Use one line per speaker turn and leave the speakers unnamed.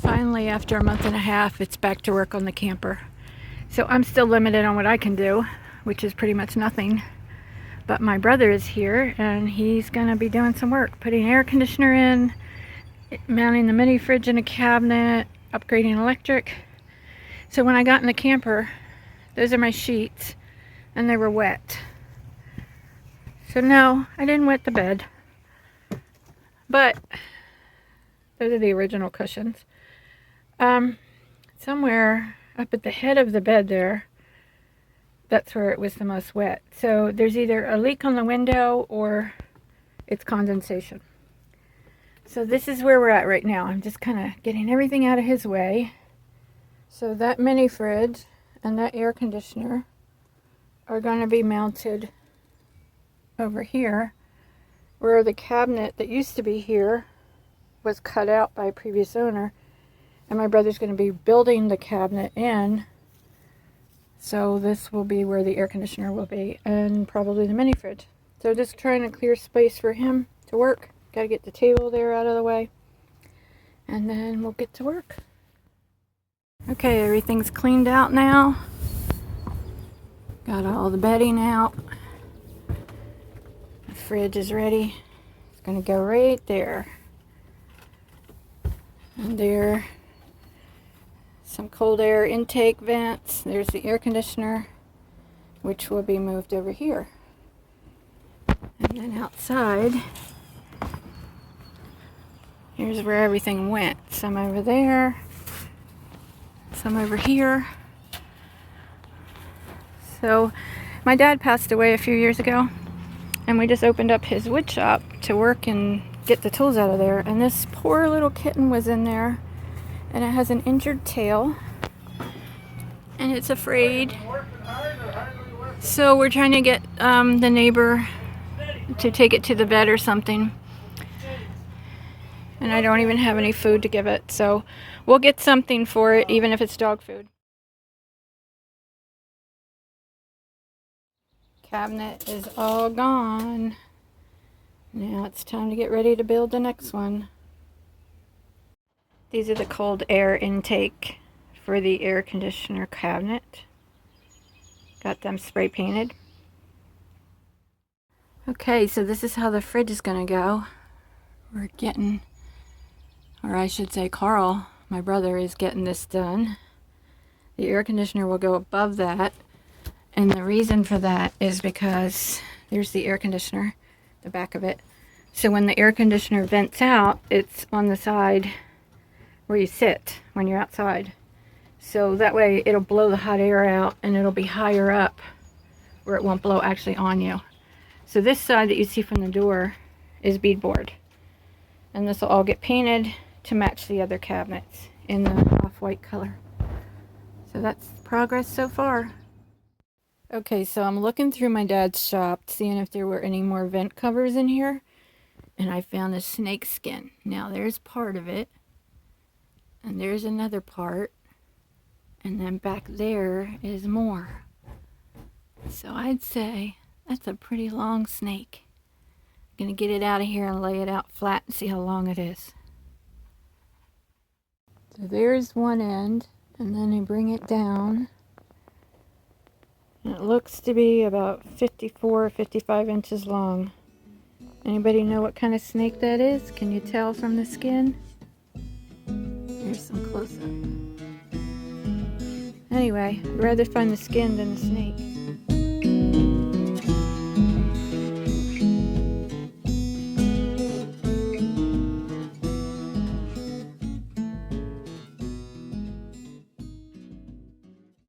Finally, after a month and a half, it's back to work on the camper. So I'm still limited on what I can do, which is pretty much nothing. But my brother is here and he's gonna be doing some work, putting air conditioner in, mounting the mini fridge in a cabinet, upgrading electric. So when I got in the camper, those are my sheets and they were wet. So no, I didn't wet the bed, but those are the original cushions. Somewhere up at the head of the bed there, that's where it was the most wet. So there's either a leak on the window or it's condensation. So this is where we're at right now. I'm just kind of getting everything out of his way. So that mini fridge and that air conditioner are going to be mounted over here, where the cabinet that used to be here was cut out by a previous owner, and my brother's going to be building the cabinet in. So this will be where the air conditioner will be, and probably the mini fridge. So just trying to clear space for him to work. Got to get the table there out of the way, and then we'll get to work. Okay, everything's cleaned out now. Got all the bedding out. The fridge is ready. It's going to go right there. And there, some cold air intake vents. There's the air conditioner, which will be moved over here. And then outside, here's where everything went. Some over there, some over here. So my dad passed away a few years ago, and we just opened up his wood shop to work and get the tools out of there. And this poor little kitten was in there, and it has an injured tail, and it's afraid. So we're trying to get the neighbor to take it to the vet or something. And I don't even have any food to give it, so we'll get something for it, even if it's dog food. Cabinet is all gone. Now it's time to get ready to build the next one. These are the cold air intake for the air conditioner cabinet. Got them spray painted. Okay, so this is how the fridge is going to go. We're getting, or I should say Carl, my brother, is getting this done. The air conditioner will go above that. And the reason for that is because there's the air conditioner, the back of it. So when the air conditioner vents out, it's on the side where you sit when you're outside. So that way it'll blow the hot air out and it'll be higher up where it won't blow actually on you. So this side that you see from the door is beadboard. And this will all get painted to match the other cabinets in the off-white color. So that's progress so far. Okay, so I'm looking through my dad's shop, seeing if there were any more vent covers in here. And I found a snake skin. Now there's part of it. And there's another part. And then back there is more. So I'd say that's a pretty long snake. I'm going to get it out of here and lay it out flat and see how long it is. So there's one end. And then I bring it down. And it looks to be about 54 or 55 inches long. Anybody know what kind of snake that is? Can you tell from the skin? Here's some close-up. Anyway, I'd rather find the skin than the snake.